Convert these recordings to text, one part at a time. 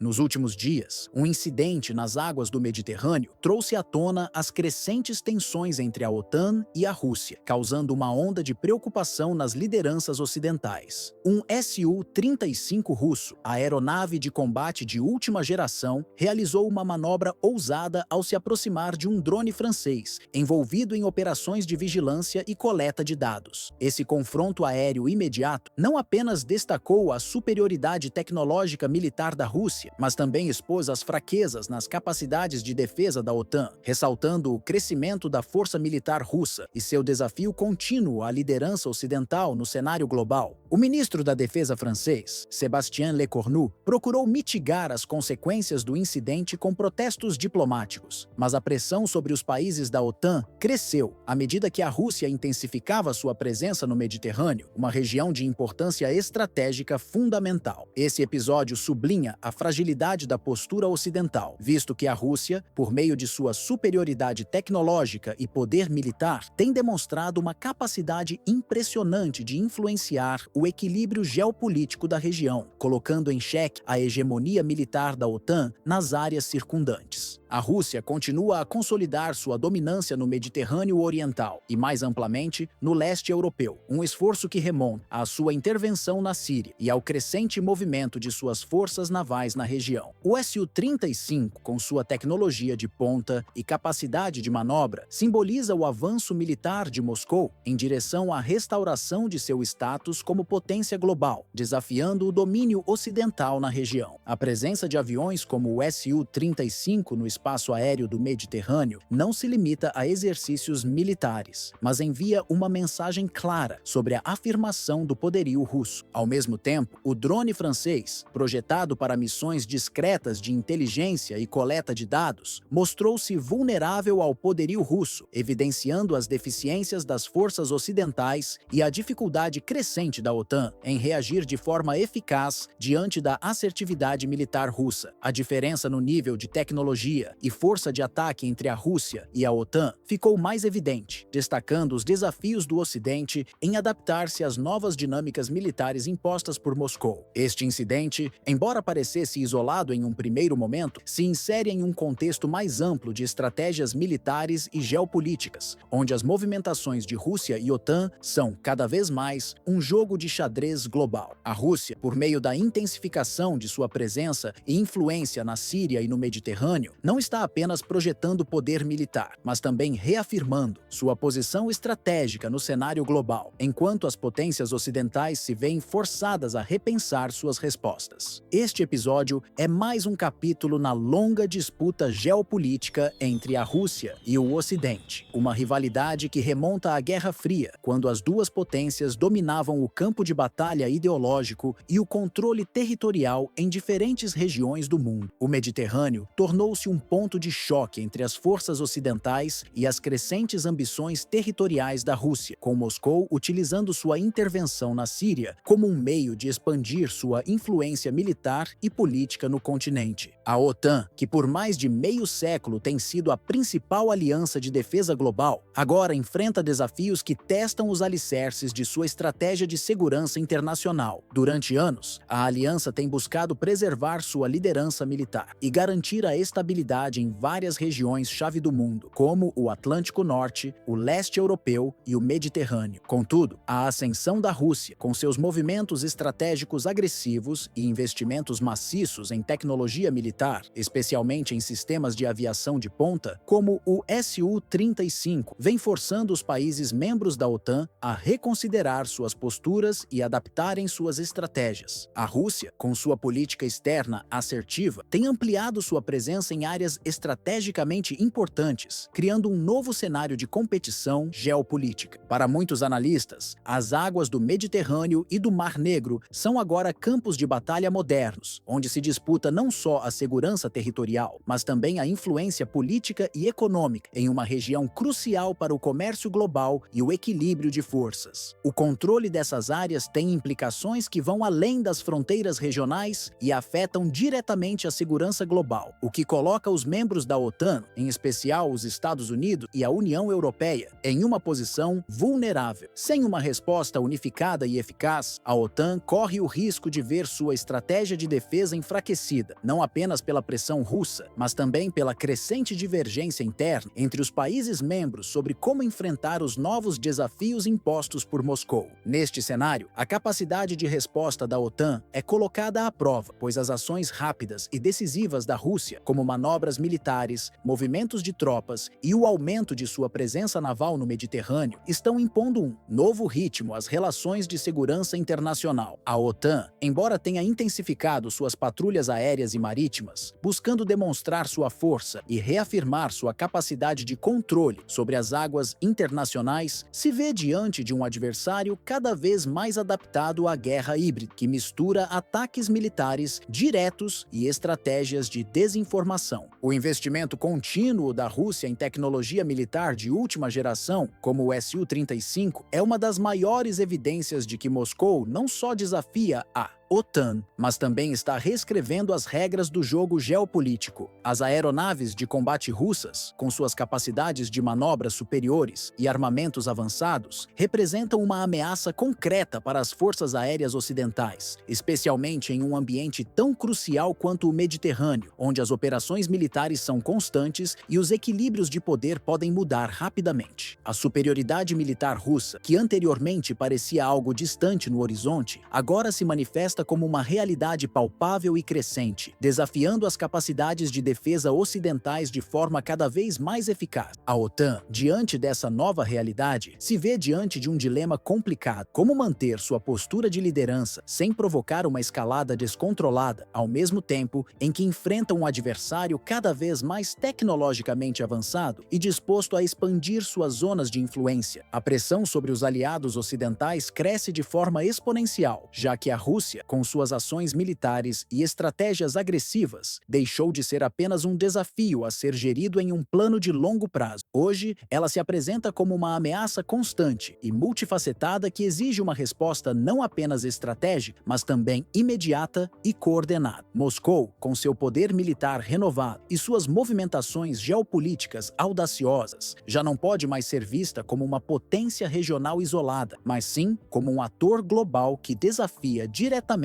Nos últimos dias, um incidente nas águas do Mediterrâneo trouxe à tona as crescentes tensões entre a OTAN e a Rússia, causando uma onda de preocupação nas lideranças ocidentais. Um Su-35 russo, a aeronave de combate de última geração, realizou uma manobra ousada ao se aproximar de um drone francês, envolvido em operações de vigilância e coleta de dados. Esse confronto aéreo imediato não apenas destacou a superioridade tecnológica militar da Rússia, mas também expôs as fraquezas nas capacidades de defesa da OTAN, ressaltando o crescimento da força militar russa e seu desafio contínuo à liderança ocidental no cenário global. O ministro da Defesa francês, Sébastien Lecornu, procurou mitigar as consequências do incidente com protestos diplomáticos, mas a pressão sobre os países da OTAN cresceu à medida que a Rússia intensificava sua presença no Mediterrâneo, uma região de importância estratégica fundamental. Esse episódio sublinha a fragilidade da postura ocidental, visto que a Rússia, por meio de sua superioridade tecnológica e poder militar, tem demonstrado uma capacidade impressionante de influenciar o equilíbrio geopolítico da região, colocando em xeque a hegemonia militar da OTAN nas áreas circundantes. A Rússia continua a consolidar sua dominância no Mediterrâneo Oriental e, mais amplamente, no leste europeu, um esforço que remonta à sua intervenção na Síria e ao crescente movimento de suas forças navais na região. O Su-35, com sua tecnologia de ponta e capacidade de manobra, simboliza o avanço militar de Moscou em direção à restauração de seu status como potência global, desafiando o domínio ocidental na região. A presença de aviões como o Su-35 no espaço aéreo do Mediterrâneo não se limita a exercícios militares, mas envia uma mensagem clara sobre a afirmação do poderio russo. Ao mesmo tempo, o drone francês, projetado para missões discretas de inteligência e coleta de dados, mostrou-se vulnerável ao poderio russo, evidenciando as deficiências das forças ocidentais e a dificuldade crescente da OTAN em reagir de forma eficaz diante da assertividade militar russa. A diferença no nível de tecnologia e força de ataque entre a Rússia e a OTAN ficou mais evidente, destacando os desafios do Ocidente em adaptar-se às novas dinâmicas militares impostas por Moscou. Este incidente, embora parecesse isolado em um primeiro momento, se insere em um contexto mais amplo de estratégias militares e geopolíticas, onde as movimentações de Rússia e OTAN são, cada vez mais, um jogo de xadrez global. A Rússia, por meio da intensificação de sua presença e influência na Síria e no Mediterrâneo, não está apenas projetando poder militar, mas também reafirmando sua posição estratégica no cenário global, enquanto as potências ocidentais se veem forçadas a repensar suas respostas. Este episódio é mais um capítulo na longa disputa geopolítica entre a Rússia e o Ocidente, uma rivalidade que remonta à Guerra Fria, quando as duas potências dominavam o campo de batalha ideológico e o controle territorial em diferentes regiões do mundo. O Mediterrâneo tornou-se um ponto de choque entre as forças ocidentais e as crescentes ambições territoriais da Rússia, com Moscou utilizando sua intervenção na Síria como um meio de expandir sua influência militar e política no continente. A OTAN, que por mais de meio século tem sido a principal aliança de defesa global, agora enfrenta desafios que testam os alicerces de sua estratégia de segurança internacional. Durante anos, a aliança tem buscado preservar sua liderança militar e garantir a estabilidade em várias regiões-chave do mundo, como o Atlântico Norte, o leste europeu e o Mediterrâneo. Contudo, a ascensão da Rússia, com seus movimentos estratégicos agressivos e investimentos maciços em tecnologia militar, especialmente em sistemas de aviação de ponta, como o Su-35, vem forçando os países membros da OTAN a reconsiderar suas posturas e adaptarem suas estratégias. A Rússia, com sua política externa assertiva, tem ampliado sua presença em áreas estrategicamente importantes, criando um novo cenário de competição geopolítica. Para muitos analistas, as águas do Mediterrâneo e do Mar Negro são agora campos de batalha modernos, onde se disputa não só a segurança territorial, mas também a influência política e econômica em uma região crucial para o comércio global e o equilíbrio de forças. O controle dessas áreas tem implicações que vão além das fronteiras regionais e afetam diretamente a segurança global, o que coloca os membros da OTAN, em especial os Estados Unidos e a União Europeia, em uma posição vulnerável. Sem uma resposta unificada e eficaz, a OTAN corre o risco de ver sua estratégia de defesa enfraquecer enfraquecida, não apenas pela pressão russa, mas também pela crescente divergência interna entre os países membros sobre como enfrentar os novos desafios impostos por Moscou. Neste cenário, a capacidade de resposta da OTAN é colocada à prova, pois as ações rápidas e decisivas da Rússia, como manobras militares, movimentos de tropas e o aumento de sua presença naval no Mediterrâneo, estão impondo um novo ritmo às relações de segurança internacional. A OTAN, embora tenha intensificado suas patrulhas aéreas e marítimas, buscando demonstrar sua força e reafirmar sua capacidade de controle sobre as águas internacionais, se vê diante de um adversário cada vez mais adaptado à guerra híbrida, que mistura ataques militares diretos e estratégias de desinformação. O investimento contínuo da Rússia em tecnologia militar de última geração, como o Su-35, é uma das maiores evidências de que Moscou não só desafia a OTAN, mas também está reescrevendo as regras do jogo geopolítico. As aeronaves de combate russas, com suas capacidades de manobra superiores e armamentos avançados, representam uma ameaça concreta para as forças aéreas ocidentais, especialmente em um ambiente tão crucial quanto o Mediterrâneo, onde as operações militares são constantes e os equilíbrios de poder podem mudar rapidamente. A superioridade militar russa, que anteriormente parecia algo distante no horizonte, agora se manifesta como uma realidade palpável e crescente, desafiando as capacidades de defesa ocidentais de forma cada vez mais eficaz. A OTAN, diante dessa nova realidade, se vê diante de um dilema complicado: como manter sua postura de liderança sem provocar uma escalada descontrolada, ao mesmo tempo em que enfrenta um adversário cada vez mais tecnologicamente avançado e disposto a expandir suas zonas de influência. A pressão sobre os aliados ocidentais cresce de forma exponencial, já que a Rússia, com suas ações militares e estratégias agressivas, deixou de ser apenas um desafio a ser gerido em um plano de longo prazo. Hoje, ela se apresenta como uma ameaça constante e multifacetada que exige uma resposta não apenas estratégica, mas também imediata e coordenada. Moscou, com seu poder militar renovado e suas movimentações geopolíticas audaciosas, já não pode mais ser vista como uma potência regional isolada, mas sim como um ator global que desafia diretamente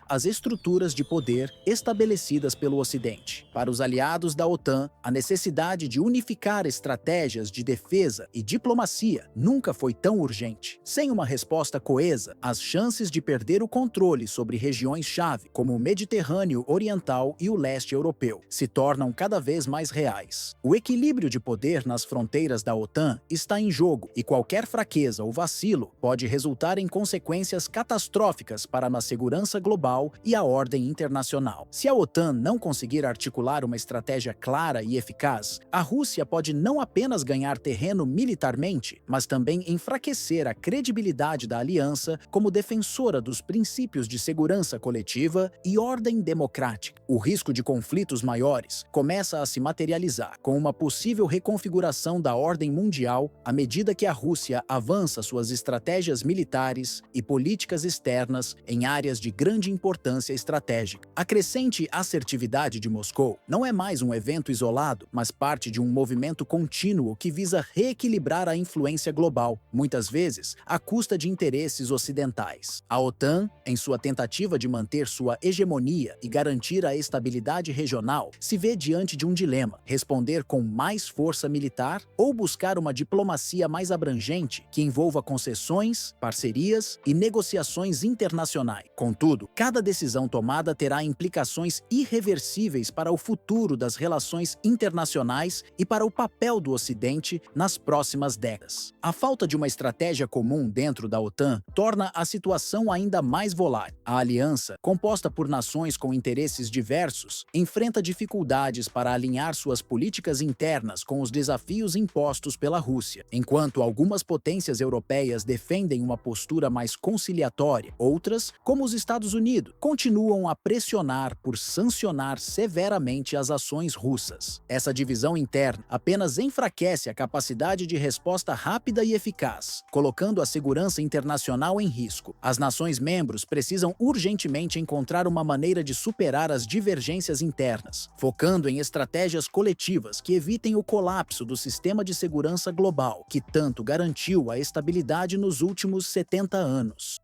as estruturas de poder estabelecidas pelo Ocidente. Para os aliados da OTAN, a necessidade de unificar estratégias de defesa e diplomacia nunca foi tão urgente. Sem uma resposta coesa, as chances de perder o controle sobre regiões-chave, como o Mediterrâneo Oriental e o leste europeu, se tornam cada vez mais reais. O equilíbrio de poder nas fronteiras da OTAN está em jogo, e qualquer fraqueza ou vacilo pode resultar em consequências catastróficas para a segurança global e a ordem internacional. Se a OTAN não conseguir articular uma estratégia clara e eficaz, a Rússia pode não apenas ganhar terreno militarmente, mas também enfraquecer a credibilidade da aliança como defensora dos princípios de segurança coletiva e ordem democrática. O risco de conflitos maiores começa a se materializar, com uma possível reconfiguração da ordem mundial à medida que a Rússia avança suas estratégias militares e políticas externas em áreas de grande importância estratégica. A crescente assertividade de Moscou não é mais um evento isolado, mas parte de um movimento contínuo que visa reequilibrar a influência global, muitas vezes à custa de interesses ocidentais. A OTAN, em sua tentativa de manter sua hegemonia e garantir a estabilidade regional, se vê diante de um dilema: responder com mais força militar ou buscar uma diplomacia mais abrangente que envolva concessões, parcerias e negociações internacionais. Contudo, cada decisão tomada terá implicações irreversíveis para o futuro das relações internacionais e para o papel do Ocidente nas próximas décadas. A falta de uma estratégia comum dentro da OTAN torna a situação ainda mais volátil. A aliança, composta por nações com interesses diversos, enfrenta dificuldades para alinhar suas políticas internas com os desafios impostos pela Rússia. Enquanto algumas potências europeias defendem uma postura mais conciliatória, outras, como os Estados Unidos, continuam a pressionar por sancionar severamente as ações russas. Essa divisão interna apenas enfraquece a capacidade de resposta rápida e eficaz, colocando a segurança internacional em risco. As nações membros precisam urgentemente encontrar uma maneira de superar as divergências internas, focando em estratégias coletivas que evitem o colapso do sistema de segurança global, que tanto garantiu a estabilidade nos últimos 70 anos.